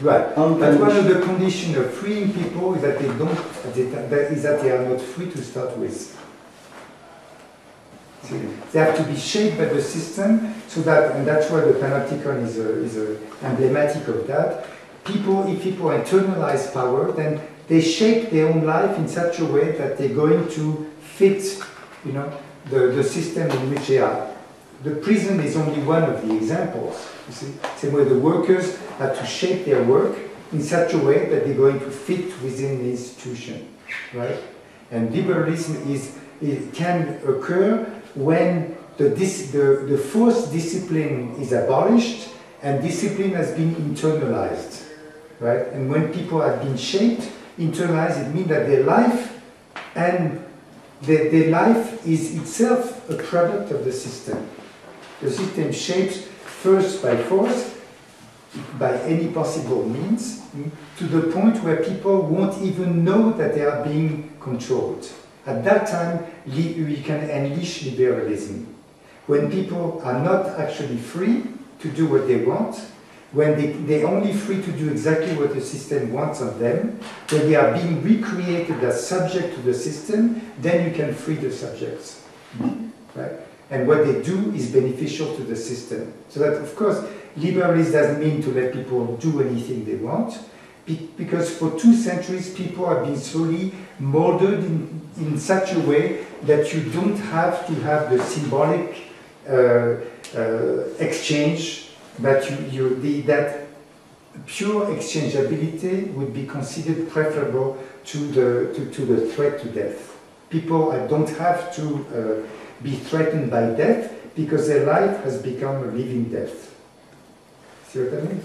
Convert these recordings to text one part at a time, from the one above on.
Right. But one of the conditions of freeing people is that they are not free to start with. See, they have to be shaped by the system, so that, and that's why the panopticon is emblematic of that. If people internalize power, then they shape their own life in such a way that they're going to fit, you know, the system in which they are. The prison is only one of the examples. You see, same way the workers have to shape their work in such a way that they're going to fit within the institution, right? And liberalism can occur when the forced discipline is abolished and discipline has been internalized, right? And when people have been shaped, internalized, it means that their life and their life is itself a product of the system. The system shapes first by force, by any possible means, to the point where people won't even know that they are being controlled. At that time, we can unleash liberalism. When people are not actually free to do what they want, when they're only free to do exactly what the system wants of them, when they are being recreated as subject to the system, then you can free the subjects. Right? And what they do is beneficial to the system. So that, of course, liberalism doesn't mean to let people do anything they want, because for 2 centuries people have been slowly molded in such a way that you don't have to have the symbolic exchange, but that pure exchangeability would be considered preferable to the threat to death. People don't have to be threatened by death because their life has become a living death. See what I mean?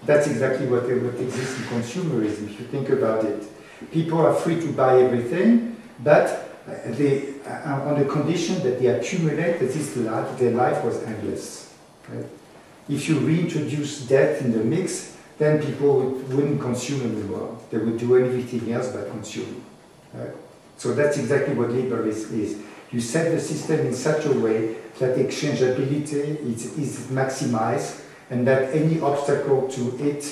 That's exactly what exists in consumerism, if you think about it. People are free to buy everything, but on the condition that they accumulate that their life was endless. Right? If you reintroduce death in the mix, then people wouldn't consume anymore. They would do anything else but consume. Right? So that's exactly what liberalism is. You set the system in such a way that exchangeability is maximized, and that any obstacle to it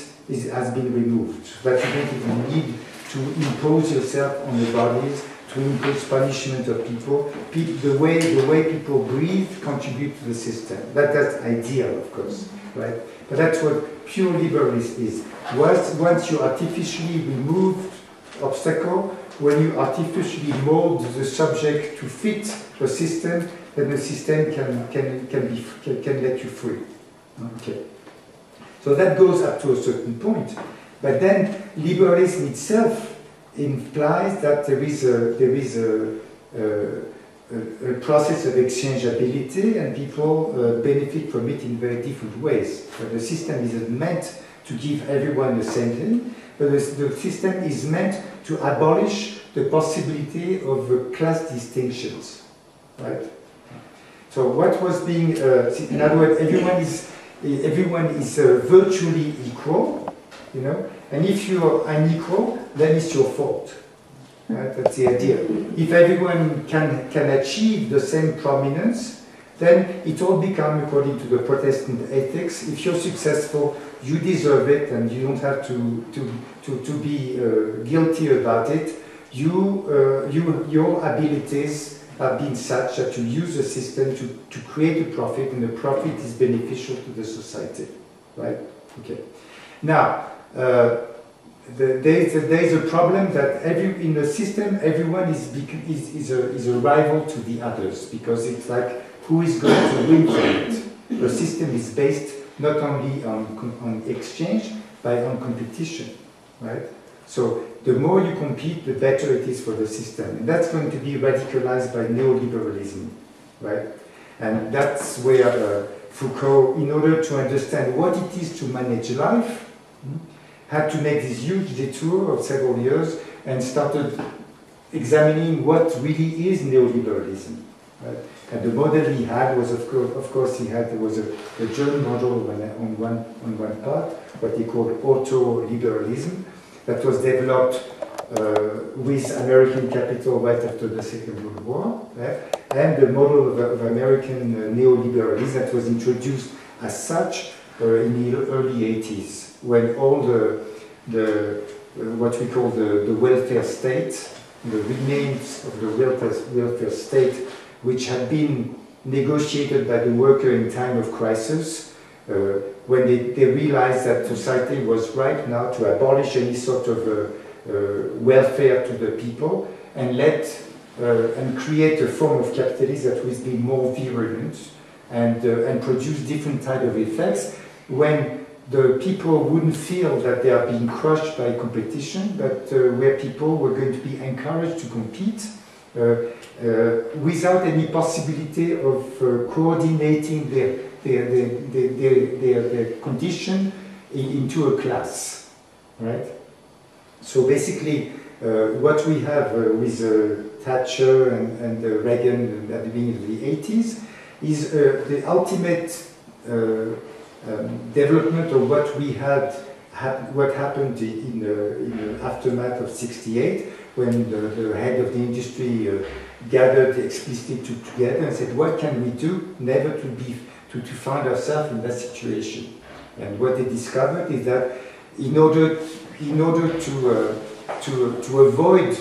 has been removed. That you don't even need to impose yourself on the bodies, to impose punishment of people. The way people breathe contribute to the system. That's ideal, of course, right? But that's what pure liberalism is. Once you artificially remove obstacle, when you artificially mold the subject to fit the system, then the system can let you free. Okay. So that goes up to a certain point. But then liberalism itself implies that there is a process of exchangeability, and people benefit from it in very different ways. But the system isn't meant to give everyone the same thing, but the system is meant to abolish the possibility of class distinctions, right? So what was being, in other words, everyone is virtually equal, you know, and if you're unequal, then it's your fault. Right? That's the idea. If everyone can achieve the same prominence, then it all becomes, according to the Protestant ethics, if you're successful, you deserve it, and you don't have to be guilty about it. Your abilities have been such that you use the system to create a profit, and the profit is beneficial to the society, right? Okay. Now, there is a problem that in the system, everyone is a rival to the others, because it's like, who is going to win from it? The system is based not only on exchange, but on competition, right? So the more you compete, the better it is for the system. And that's going to be radicalized by neoliberalism, right? And that's where Foucault, in order to understand what it is to manage life, had to make this huge detour of several years and started examining what really is neoliberalism. Right? And the model he had was, of course, there was a German model on one part, what he called auto-liberalism, that was developed with American capital right after the Second World War, right? And the model of American neoliberalism that was introduced as such in the early 80s, when all what we call the welfare state, the remains of the welfare state, which had been negotiated by the worker in time of crisis, when they realized that society was right now to abolish any sort of welfare to the people and and create a form of capitalism that would be more virulent and produce different type of effects, when the people wouldn't feel that they are being crushed by competition, but where people were going to be encouraged to compete without any possibility of coordinating their condition into a class, right? So basically, what we have with Thatcher and Reagan at the beginning of the 80s is the ultimate development of what we had, what happened in the aftermath of '68, when the head of the industry gathered explicitly together and said, what can we do never to find ourselves in that situation? And what they discovered is that in order to avoid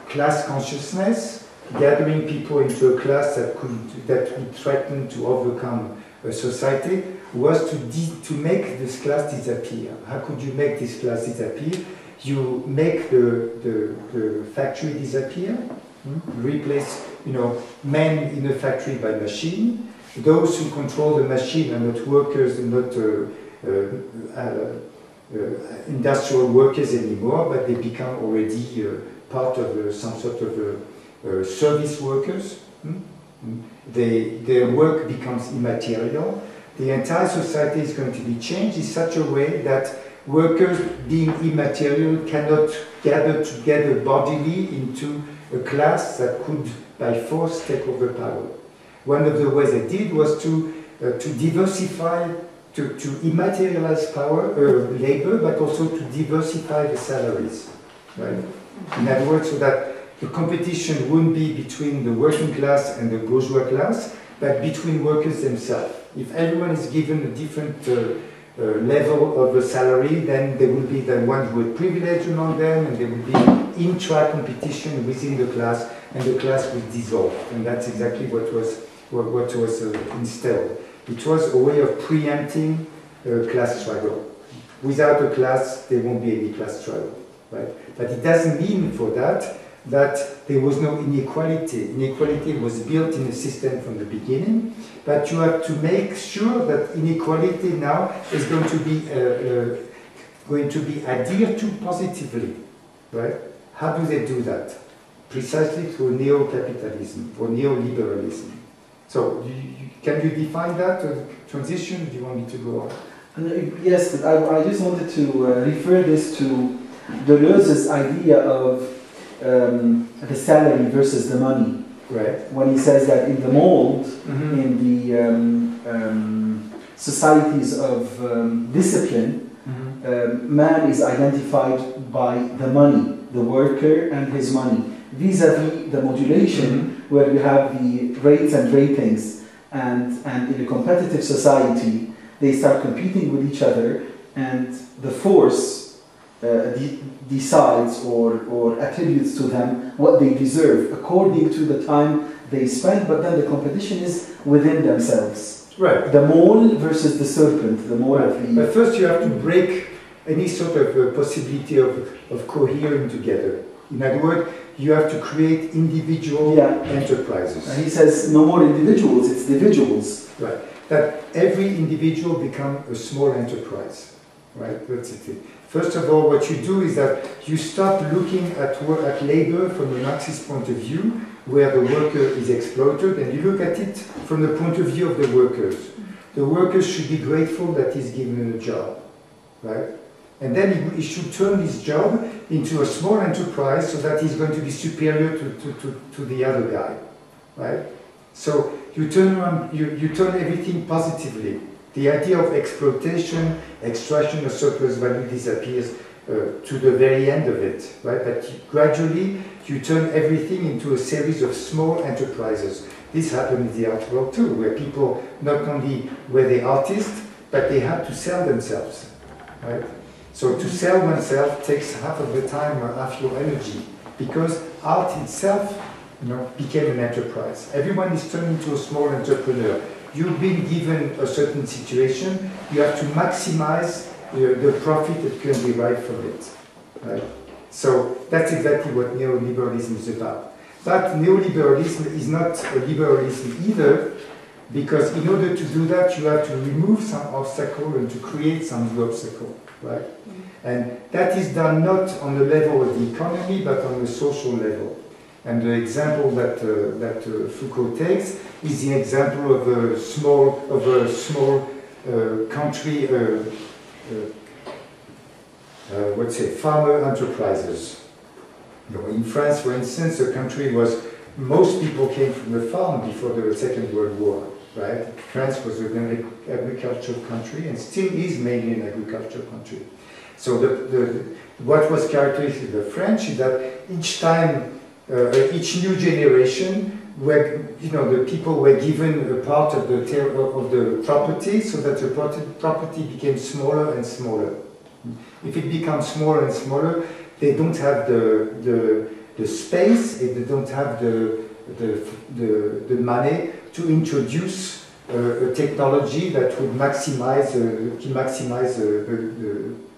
class consciousness, gathering people into a class that would threaten to overcome a society, was to make this class disappear. How could you make this class disappear? You make the factory disappear, replace men in a factory by machine. Those who control the machine are not workers, not industrial workers anymore, but they become already part of some sort of service workers. Their work becomes immaterial. The entire society is going to be changed in such a way that workers, being immaterial, cannot gather together bodily into a class that could, by force, take over power. One of the ways they did was to diversify, to immaterialize power, labor, but also to diversify the salaries, right? In other words, so that the competition wouldn't be between the working class and the bourgeois class, but between workers themselves. If everyone is given a different level of a salary, then there will be the ones who are privileged among them, and there will be intra-competition within the class, and the class will dissolve. And that's exactly what was instilled. It was a way of preempting class struggle. Without a class, there won't be any class struggle, right? But it doesn't mean for that there was no inequality. Inequality was built in the system from the beginning, but you have to make sure that inequality now is going to be adhered to positively, right? How do they do that? Precisely through neo-capitalism or neo-liberalism. So, can you define that transition? Do you want me to go on? Yes, but I just wanted to refer this to Deleuze's idea of the salary versus the money. Right. When he says that in the mold, in the societies of discipline, man is identified by the money, the worker and his money, vis-a-vis the modulation, where you have the rates and ratings, and in a competitive society, they start competing with each other, and the force decides or attributes to them what they deserve according to the time they spend, but then the competition is within themselves. Right. The mole versus the serpent, the mole of the... But first you have to break any sort of possibility of cohering together. In other words, you have to create individual enterprises. And he says no more individuals, it's individuals. Right. That every individual become a small enterprise. Right. That's it. First of all, what you do is that you start looking at labor from a Marxist point of view, where the worker is exploited, and you look at it from the point of view of the workers. The workers should be grateful that he's given a job, right? And then he should turn his job into a small enterprise so that he's going to be superior to the other guy, right? So you turn around, you turn everything positively. The idea of exploitation, extraction of surplus value disappears to the very end of it, right? But gradually you turn everything into a series of small enterprises. This happened in the art world too, where people not only were they artists, but they had to sell themselves, right? So to sell oneself takes half of the time or half your energy, because art itself, became an enterprise. Everyone is turned into a small entrepreneur. You've been given a certain situation, you have to maximize the profit that can derive from it, right? So that's exactly what neoliberalism is about. But neoliberalism is not a liberalism either, because in order to do that, you have to remove some obstacle and to create some new obstacle, right? And that is done not on the level of the economy, but on the social level. And the example that Foucault takes is the example of a small country, farmer enterprises. In France, for instance, the country was, most people came from the farm before the Second World War, right? France was an agricultural country and still is mainly an agricultural country. So what was characteristic of the French is that each time, each new generation, where the people were given a part of the property, so that the property became smaller and smaller. If it becomes smaller and smaller, they don't have the space, and they don't have the money to introduce a technology that would maximize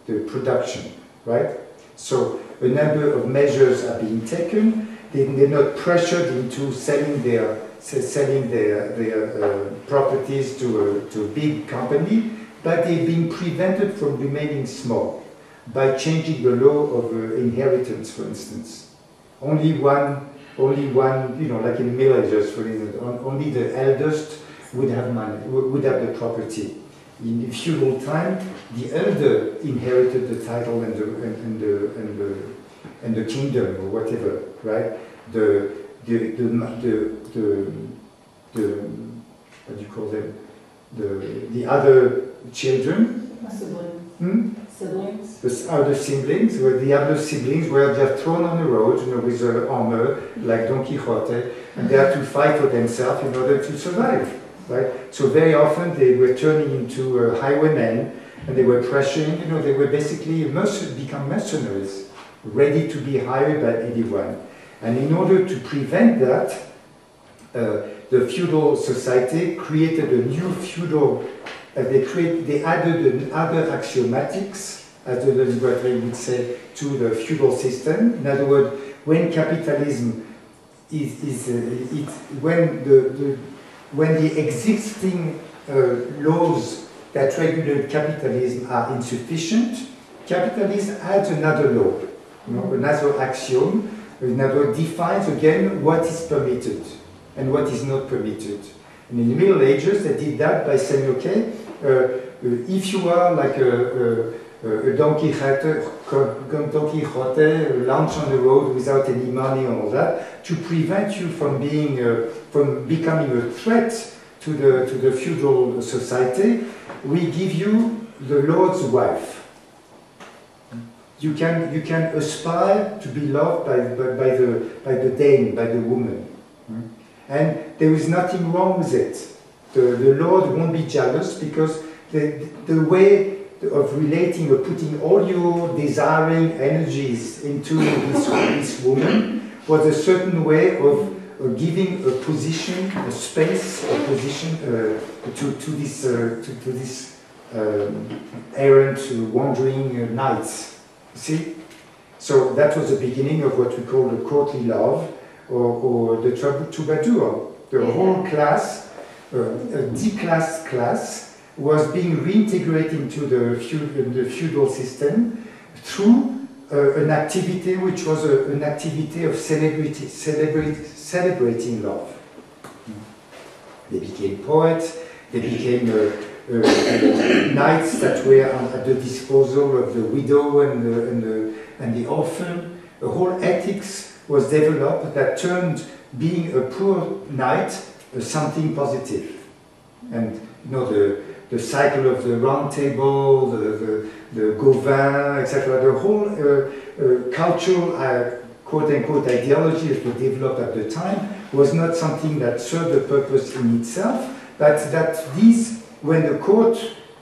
the production, right? So a number of measures are being taken. They're not pressured into selling their properties to a big company, but they're being prevented from remaining small by changing the law of inheritance, for instance. Only one, like in villages, for instance, only the eldest would have money, would have the property. In feudal time, the elder inherited the title and the kingdom or whatever, right? What do you call them? The other children. Siblings. The other siblings, the other siblings were just thrown on the road, with armor like Don Quixote, and they had to fight for themselves in order to survive. Right? So very often they were turning into highwaymen, and they were pressuring, they were basically become mercenaries, ready to be hired by anyone. And in order to prevent that, the feudal society created a new feudal, they added other axiomatics, as the libertarian would say, to the feudal system. In other words, when capitalism when the existing laws that regulate capitalism are insufficient, capitalism adds another law, another axiom, another defines again what is permitted and what is not permitted. And in the Middle Ages, they did that by saying, okay, if you are like a Don Quixote, launch on the road without any money and all that, to prevent you from becoming a threat to the feudal society, we give you the lord's wife. You can aspire to be loved by the dame, by the woman, and there is nothing wrong with it. The lord won't be jealous, because the way of relating or putting all your desiring energies into this woman was a certain way of giving a position, a space, a position to this errant, wandering knights. See? So that was the beginning of what we call the courtly love, or the troubadour. The whole class, a declassed class, was being reintegrated into the feudal system through an activity which was an activity of celebrating love. They became poets, they became knights that were at the disposal of the widow and the orphan. A whole ethics was developed that turned being a poor knight something positive. And the cycle of the round table, the Gauvin, etc., the whole cultural quote-unquote ideology that was developed at the time was not something that served a purpose in itself, but that when the court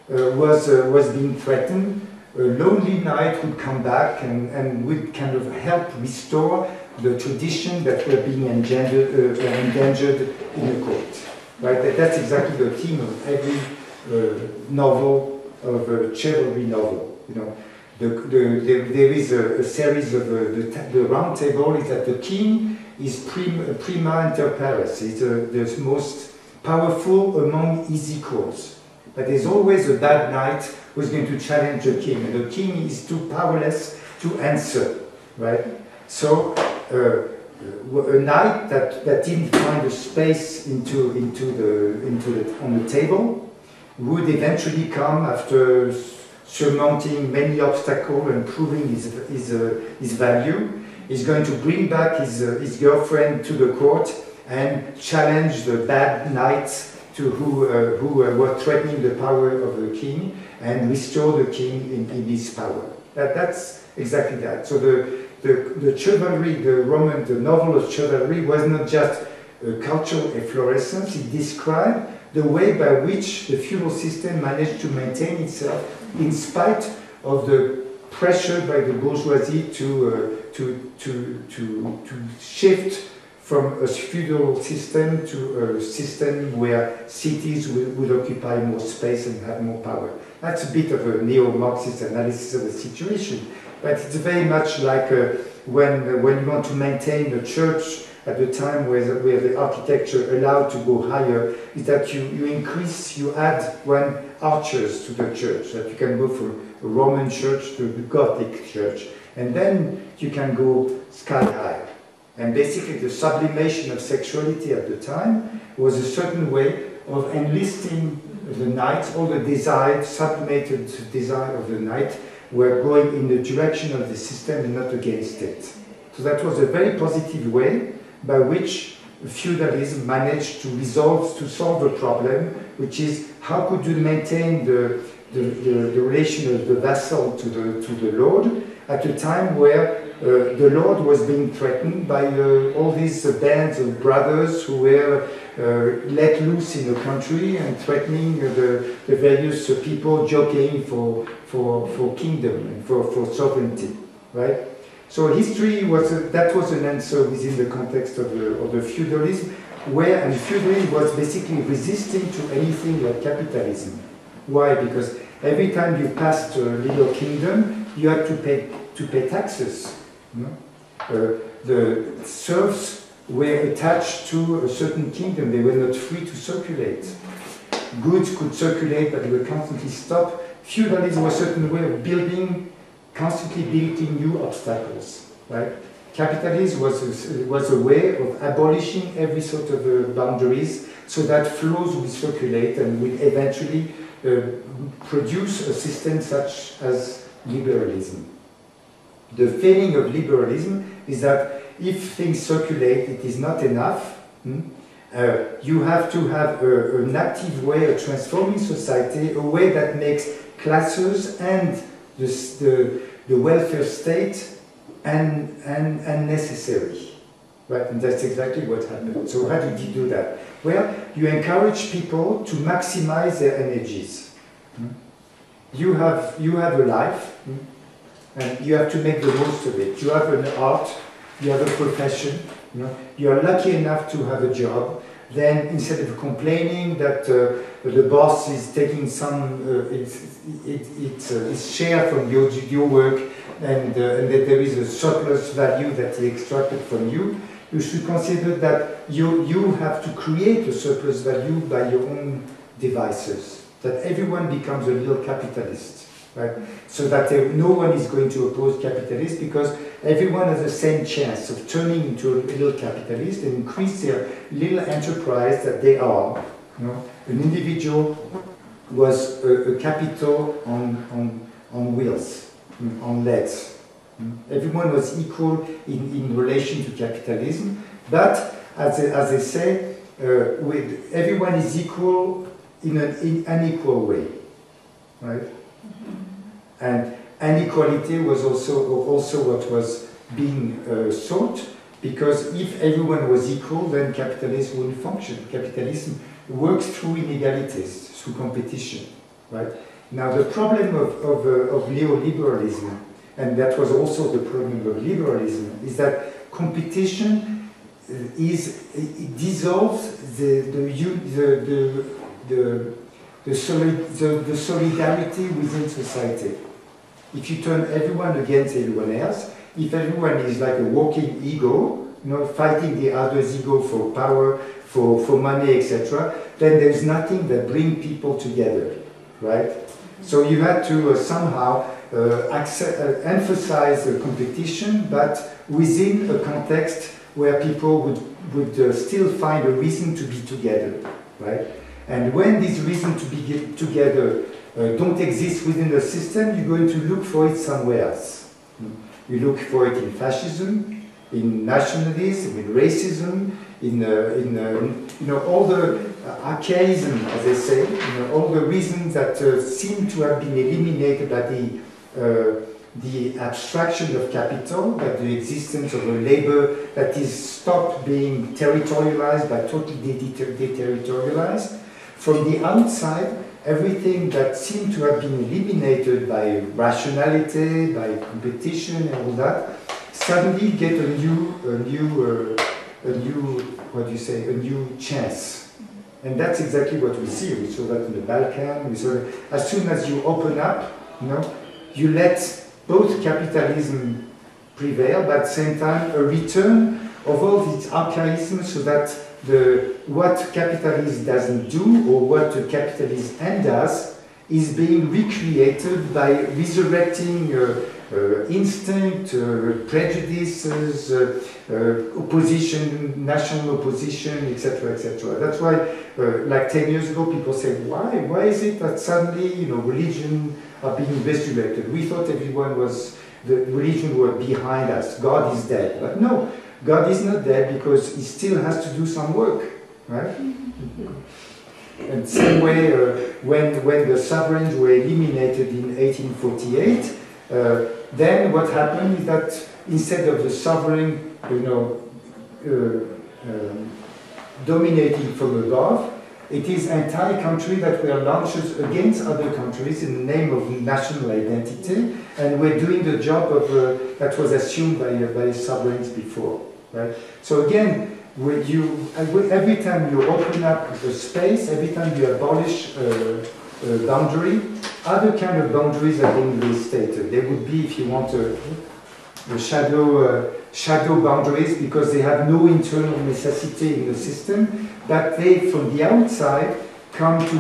was being threatened, a lonely knight would come back and would kind of help restore the tradition that were being endangered in the court. Right? That's exactly the theme of every novel, of a chivalry novel. You know, there is a series of the round table is that the king is prima inter pares. He's the most powerful among his equals. But there's always a bad knight who's going to challenge the king, and the king is too powerless to answer, right? So a knight that didn't find a space on the table would eventually come after surmounting many obstacles and proving his value. He's going to bring back his girlfriend to the court and challenge the bad knights who were threatening the power of the king and restore the king in his power. That's exactly that. So the chivalry, the novel of chivalry was not just a cultural efflorescence. It described the way by which the feudal system managed to maintain itself in spite of the pressure by the bourgeoisie to shift from a feudal system to a system where cities would occupy more space and have more power. That's a bit of a neo-Marxist analysis of the situation, but it's very much like when you want to maintain a church at the time where the architecture allowed to go higher, is that you add one arches to the church, that you can go from a Roman church to the Gothic church, and then you can go sky high. And basically the sublimation of sexuality at the time was a certain way of enlisting the knights. All the sublimated desire of the knight were going in the direction of the system and not against it. So that was a very positive way by which feudalism managed to solve a problem, which is how could you maintain the relation of the vassal to the lord at a time where the lord was being threatened by all these bands of brothers who were let loose in the country and threatening the various people jockeying for kingdom and for sovereignty, right? So history was that was an answer within the context of the feudalism, and feudalism was basically resisting to anything like capitalism. Why? Because every time you passed a little kingdom, you had to pay taxes. The serfs were attached to a certain kingdom; they were not free to circulate. Goods could circulate, but they were constantly stopped. Feudalism was a certain way of constantly building new obstacles, right? Capitalism was a way of abolishing every sort of boundaries so that flows will circulate and will eventually produce a system such as liberalism. The failing of liberalism is that if things circulate, it is not enough. You have to have an active way of transforming society, a way that makes classes and the welfare state unnecessary. Right? And that's exactly what happened. So how did you do that? Well, you encourage people to maximize their energies. You have a life, and you have to make the most of it. You have an art, you have a profession, you are lucky enough to have a job. Then instead of complaining that the boss is taking some its share from your work and that there is a surplus value that he extracted from you, you should consider that you have to create a surplus value by your own devices. That everyone becomes a little capitalist, right? So that no one is going to oppose capitalists because everyone has the same chance of turning into a little capitalist and increase their little enterprise that they are. An individual was a capital on wheels, on legs. Everyone was equal in relation to capitalism, but as they say, everyone is equal in an unequal way, right? And inequality was also what was being sought, because if everyone was equal, then capitalism wouldn't function. Capitalism works through inegalities, through competition, right? Now the problem of neoliberalism, and that was also the problem of liberalism, is that competition it dissolves the solidarity within society. If you turn everyone against everyone else, if everyone is like a walking ego, you know, fighting the other's ego for power, for money, etc., then there's nothing that brings people together, right? So you had to somehow emphasize the competition, but within a context where people would still find a reason to be together, right? And when these reasons to be together don't exist within the system, you're going to look for it somewhere else. You look for it in fascism, in nationalism, in racism, in you know, all the archaism, as they say, you know, all the reasons that seem to have been eliminated by the abstraction of capital, by the existence of a labor that is stopped being territorialized, but totally deterritorialized. From the outside, everything that seemed to have been eliminated by rationality, by competition, and all that, suddenly get a new what do you say, a new chance. And that's exactly what we see. We saw that in the Balkan. We saw that as soon as you open up, you know, you let both capitalism prevail, but at the same time a return of all these archaisms, so that what capitalism doesn't do, or what the capitalist end does, is being recreated by resurrecting instinct, prejudices, opposition, national opposition, etc., etc. That's why, like 10 years ago, people said, why is it that suddenly, you know, religion are being resurrected? We thought the religion were behind us. God is dead. But no, God is not dead, because he still has to do some work, right? And same way, when the sovereigns were eliminated in 1848, then what happened is that instead of the sovereign, you know, dominating from above, it is entire country that were launched against other countries in the name of national identity, and we're doing the job of that was assumed by sovereigns before, right? So again, every time you open up a space, every time you abolish a boundary, other kind of boundaries are being restated. They would be, if you want, the shadow boundaries, because they have no internal necessity in the system, but they, from the outside, come to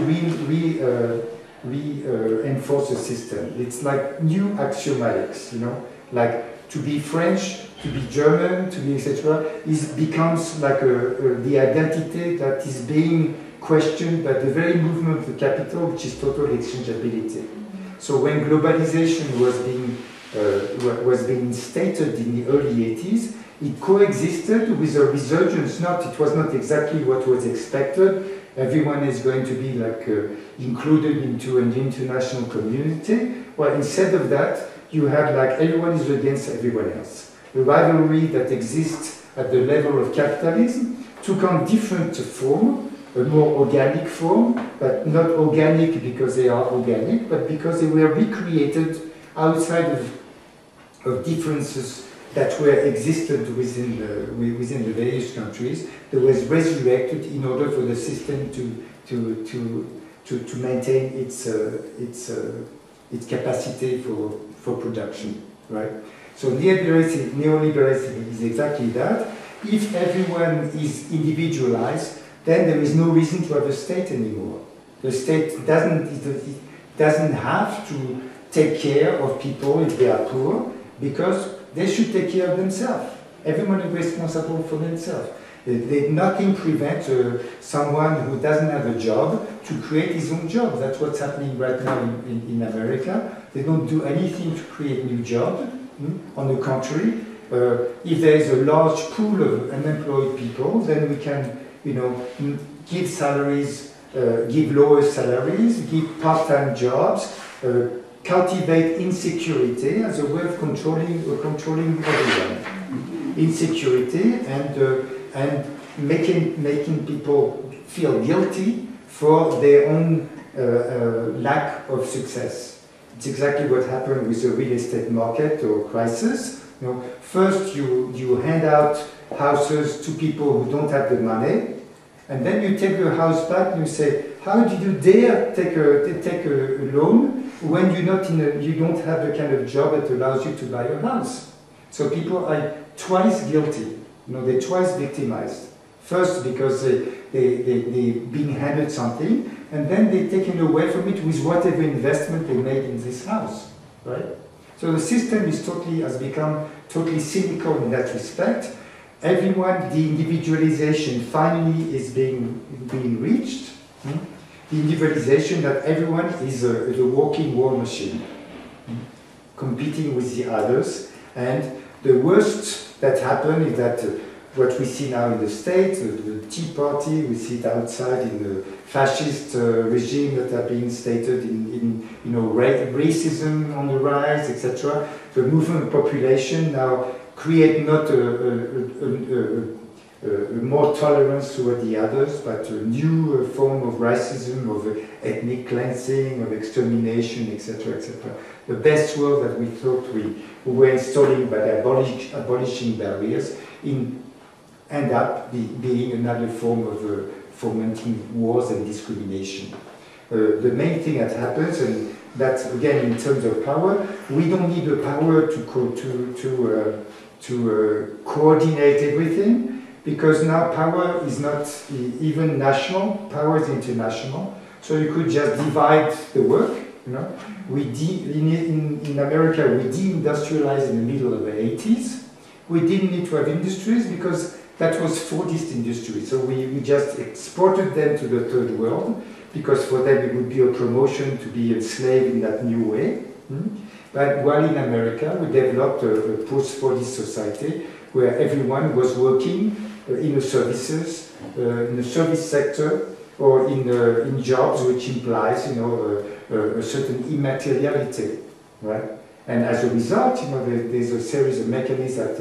reinforce the system. It's like new axiomatics, you know, like to be French, to be German, to be etc. becomes like the identity that is being questioned by the very movement of the capital, which is total exchangeability. So when globalization was being stated in the early 80s, it coexisted with a resurgence. It was not exactly what was expected. Everyone is going to be like included into an international community. Well, instead of that, you have like everyone is against everyone else. The rivalry that exists at the level of capitalism took on different form, a more organic form, but not organic because they are organic, but because they were recreated outside of differences that were existed within the various countries. That was resurrected in order for the system to maintain its capacity for production, right? So neoliberalism is exactly that. If everyone is individualized, then there is no reason to have a state anymore. The state doesn't have to take care of people if they are poor, because they should take care of themselves. Everyone is responsible for themselves. Nothing prevents someone who doesn't have a job to create his own job. That's what's happening right now in America. They don't do anything to create new jobs. On the contrary, if there is a large pool of unemployed people, then we can, you know, give salaries, give lower salaries, give part-time jobs, cultivate insecurity as a way of controlling everyone. Insecurity and making people feel guilty for their own lack of success. It's exactly what happened with the real estate market or crisis. You know, first you hand out houses to people who don't have the money, and then you take the house back and you say, how did you dare take a loan when you don't have the kind of job that allows you to buy a house? So people are twice guilty. You know, they're twice victimized. First because they're being handed something, and then they're taken away from it with whatever investment they made in this house, right? So the system has become totally cynical in that respect. Everyone, the individualization finally is being reached. The individualization that everyone is a walking war machine, competing with the others. And the worst that happened is that what we see now in the States, the Tea Party, we see it outside in the fascist regime that are being stated in racism on the rise, etc. The movement population now create not more tolerance toward the others, but a new form of racism, of ethnic cleansing, of extermination, etc., etc. The best word that we thought we were installing by abolishing barriers end up being another form of fomenting wars and discrimination. The main thing that happens, and that's again in terms of power, we don't need the power to coordinate everything, because now power is not even national, power is international. So you could just divide the work. You know, in America we deindustrialized in the middle of the 80s. We didn't need to have industries because that was Fordist industry. So we just exported them to the third world, because for them it would be a promotion to be a slave in that new way. But while in America we developed a post-Fordist society where everyone was working in the services, in the service sector, or in jobs which implies, a certain immateriality, right? And as a result, there's a series of mechanisms that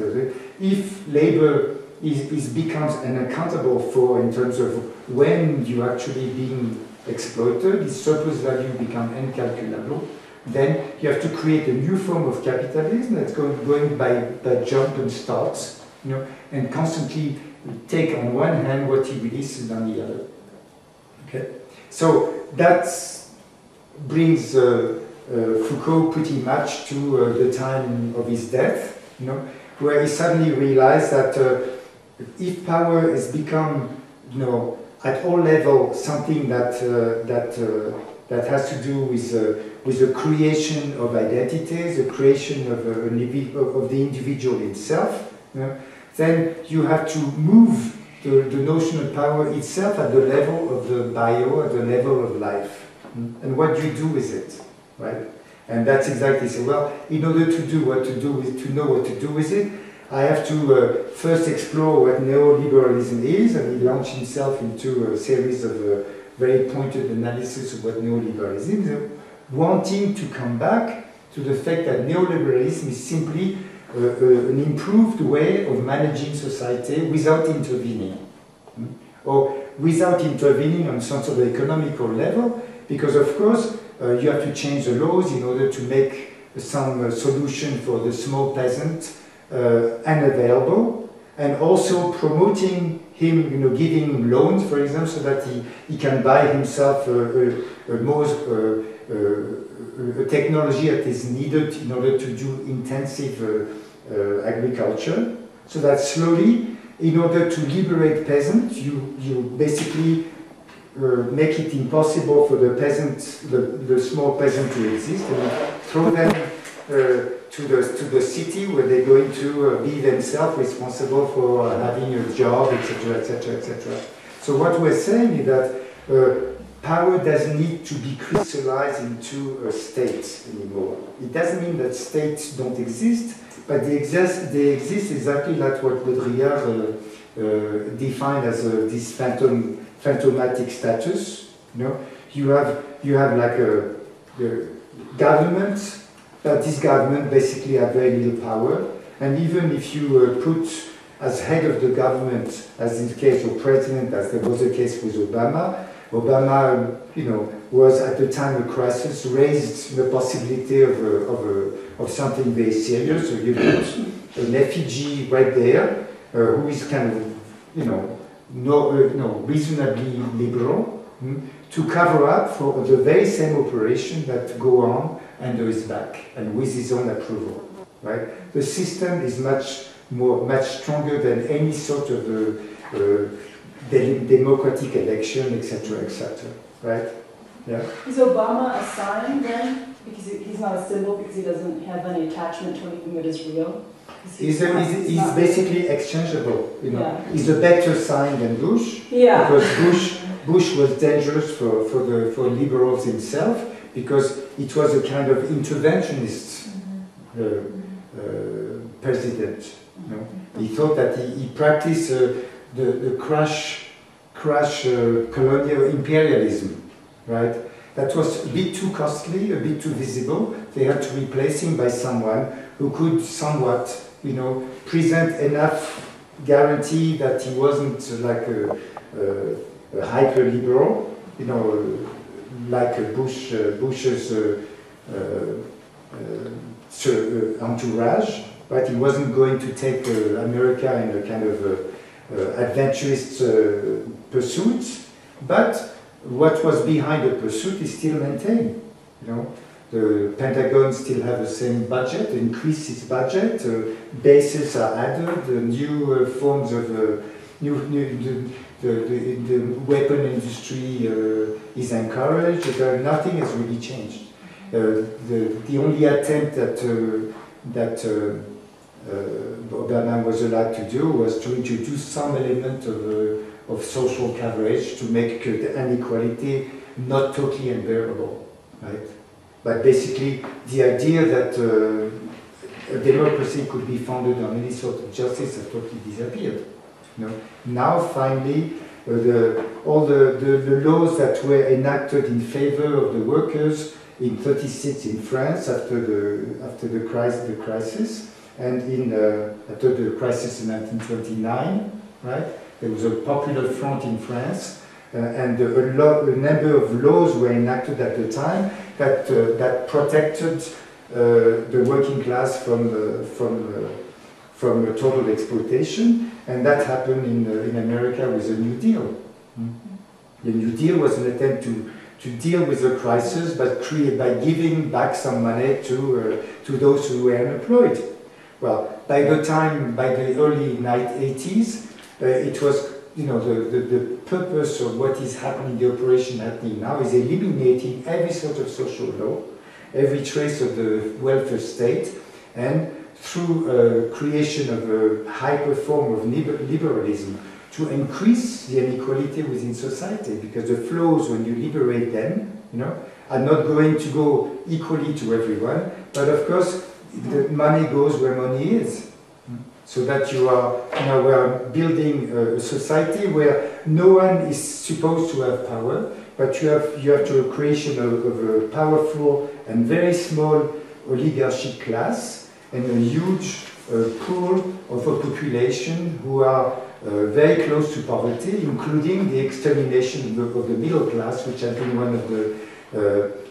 if labor becomes unaccountable for in terms of when you're actually being exploited, its surplus value becomes incalculable, then you have to create a new form of capitalism that's going by jump and starts, and constantly take on one hand what he releases on the other. Okay, so that brings Foucault pretty much to the time of his death, where he suddenly realized that if power has become, at all levels something that has to do with the creation of identities, the creation of the individual himself, then you have to move the notion of power itself at the level of the bio, at the level of life. And what do you do with it, right? And that's exactly so. Well, in order to know what to do with it, I have to first explore what neoliberalism is, and he launched himself into a series of very pointed analysis of what neoliberalism is, wanting to come back to the fact that neoliberalism is simply an improved way of managing society without intervening, or without intervening on some sort of economical level, because of course you have to change the laws in order to make some solution for the small peasant unavailable, and also promoting him, giving him loans, for example, so that he can buy himself a technology that is needed in order to do intensive agriculture, so that slowly, in order to liberate peasants, you basically make it impossible for the peasant, the small peasant, to exist, and throw them to the city where they're going to be themselves responsible for having a job, etc., etc., etc. So what we're saying is that power doesn't need to be crystallized into states anymore. It doesn't mean that states don't exist, but they exist exactly like what Baudrillard defined as this phantomatic status. You have like a government, but this government basically have very little power, and even if you put as head of the government, as in the case of president, as there was the case with Obama, was at the time a crisis, raised the possibility of something very serious. So you put an effigy right there, who is kind of, reasonably liberal, to cover up for the very same operation that go on under his back and with his own approval, right? The system is much stronger than any sort of democratic election, etc., right? Yeah. Is Obama a sign then? Because he's not a symbol because he doesn't have any attachment to anything that is real? He's basically exchangeable, you know. Yeah. He's a better sign than Bush, yeah. because Bush was dangerous for liberals himself, because it was a kind of interventionist president. You know? He thought that he practiced the crash colonial imperialism, right? That was a bit too costly, a bit too visible. They had to replace him by someone who could somewhat, you know, present enough guarantee that he wasn't like a hyper-liberal, you know, like Bush's entourage, but he wasn't going to take America in a kind of adventurous pursuit. But what was behind the pursuit is still maintained. You know, the Pentagon still have the same budget, increased its budget, bases are added, new forms of the weapon industry is encouraged. Nothing has really changed. The only attempt that Obama was allowed to do was to introduce some element of social coverage to make the inequality not totally unbearable, right? But basically, the idea that a democracy could be founded on any sort of justice has totally disappeared. You know? Now, finally, all the laws that were enacted in favor of the workers in '36 in France after the crisis, and after the crisis in 1929, right? There was a popular front in France, and a number of laws were enacted at the time that protected the working class from total exploitation, and that happened in America with the New Deal. The New Deal was an attempt to deal with the crisis, but by giving back some money to those who were unemployed. Well, by the early 80s, it was, you know, the purpose of what is happening, the operation happening now, is eliminating every sort of social law, every trace of the welfare state, and through creation of a hyper form of liberalism, to increase the inequality within society, because the flows, when you liberate them, you know, are not going to go equally to everyone, but of course, the money goes where money is. So that we are building a society where no one is supposed to have power, but you have to a creation of a powerful and very small oligarchic class, and a huge pool of a population who are very close to poverty, including the extermination of the middle class, which has been one of the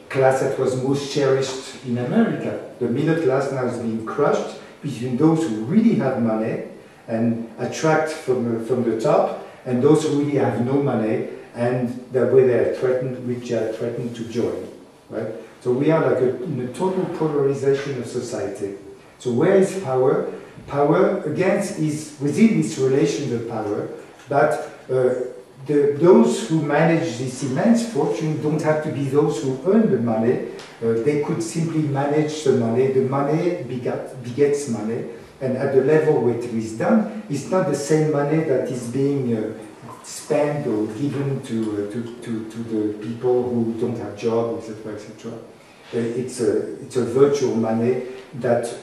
class that was most cherished in America. The middle class now is being crushed between those who really have money and attract from the top, and those who really have no money and that way they are threatened to join, right? So we are like in a total polarization of society. So where is power? Power, again, is within this relation of power, but those who manage this immense fortune don't have to be those who earn the money. They could simply manage the money begets money, and at the level where it is done, it's not the same money that is being spent or given to the people who don't have jobs, etc., etc. It's a virtual money that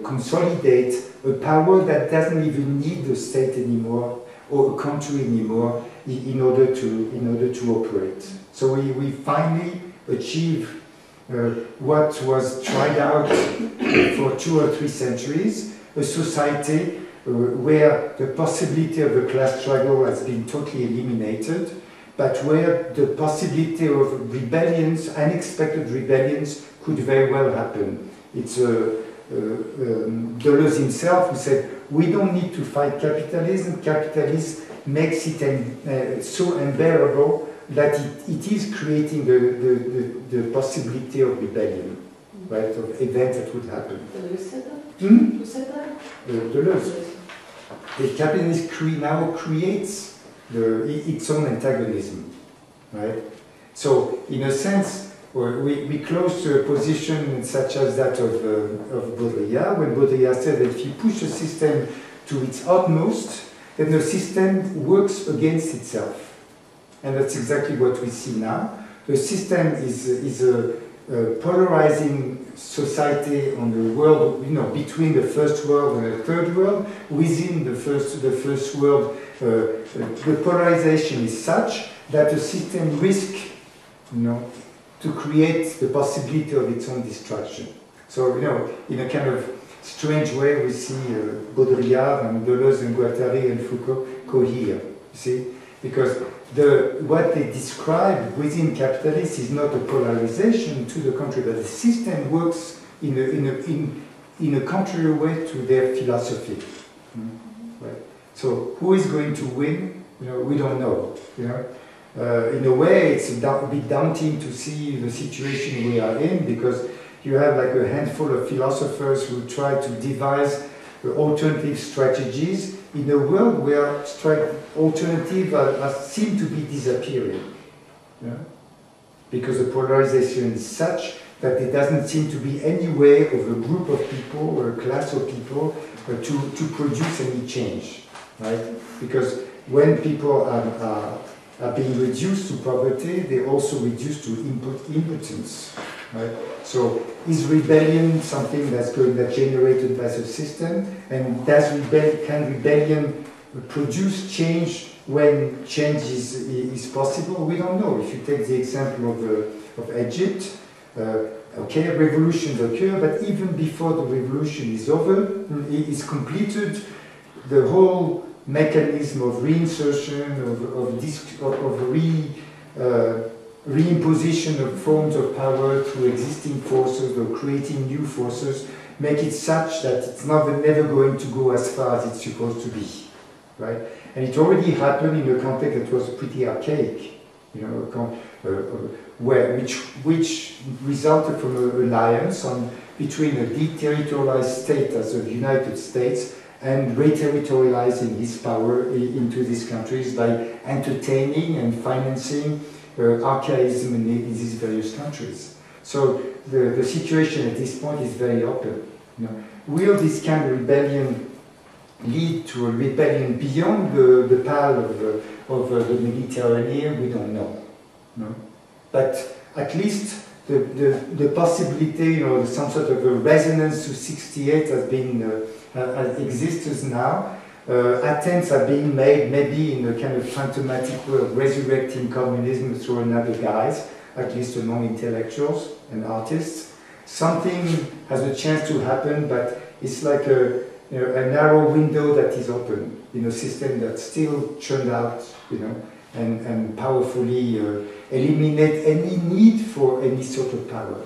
consolidates a power that doesn't even need the state anymore or a country anymore in order to operate. So we finally achieve what was tried out for 2 or 3 centuries, a society where the possibility of a class struggle has been totally eliminated, but where the possibility of rebellions, unexpected rebellions, could very well happen. It's Deleuze himself who said, we don't need to fight capitalism. Capitalism makes it so unbearable that it is creating the possibility of rebellion, right, of events that would happen. Deleuze said that? Who said that? Deleuze. The capitalism now creates its own antagonism, right? So, in a sense, we close to a position such as that of Baudrillard, when Baudrillard said that if you push a system to its utmost, then the system works against itself. And that's exactly what we see now. The system is a polarizing society on the world, between the first world and the third world. Within the first world, the polarization is such that the system risks, to create the possibility of its own destruction. So, in a kind of strange way, we see Baudrillard and Deleuze and Guattari and Foucault cohere, you see? Because what they describe within capitalism is not a polarization, to the contrary, but the system works in a contrary way to their philosophy. Right? So who is going to win? We don't know. In a way, it's a bit daunting to see the situation we are in, because you have like a handful of philosophers who try to devise alternative strategies in a world where alternatives seem to be disappearing. Because the polarization is such that there doesn't seem to be any way of a group of people or a class of people to produce any change. Right? Because when people are being reduced to poverty, they're also reduced to impotence. Right? So is rebellion something that's generated by the system? And can rebellion produce change when change is possible? We don't know. If you take the example of Egypt, okay, revolutions occur, but even before the revolution is over, is completed, the whole mechanism of reinsertion, reimposition of forms of power through existing forces or creating new forces, make it such that it's never going to go as far as it's supposed to be, right? And it already happened in a context that was pretty archaic, which resulted from an alliance between a deterritorialized state as the United States and reterritorializing his power into these countries by entertaining and financing archaism in these various countries. So the situation at this point is very open. Will this kind of rebellion lead to a rebellion beyond the pale of the Mediterranean? We don't know. But at least the possibility, some sort of a resonance to 68 has been exists now. Attempts are being made, maybe in a kind of phantomatic way of resurrecting communism through another guise, at least among intellectuals and artists. Something has a chance to happen, but it's like a narrow window that is open in a system that still churned out, and powerfully eliminate any need for any sort of power.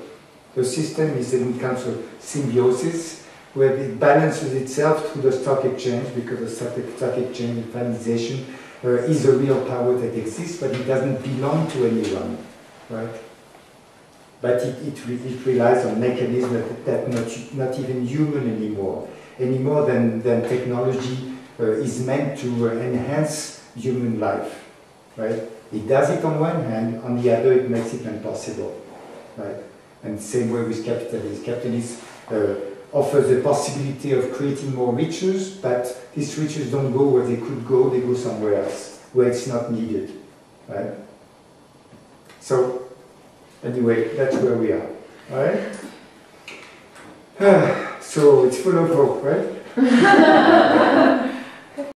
The system is in kind of symbiosis, where it balances itself through the stock exchange, because the stock exchange and privatization is a real power that exists, but it doesn't belong to anyone, right? But it relies on mechanisms that not even human anymore, any more than technology is meant to enhance human life, right? It does it on one hand, on the other it makes it impossible, right? And same way with capitalism. Capitalism offers the possibility of creating more riches, but these riches don't go where they could go, they go somewhere else, where it's not needed, right? So, anyway, that's where we are, all right? So, it's full of hope, right?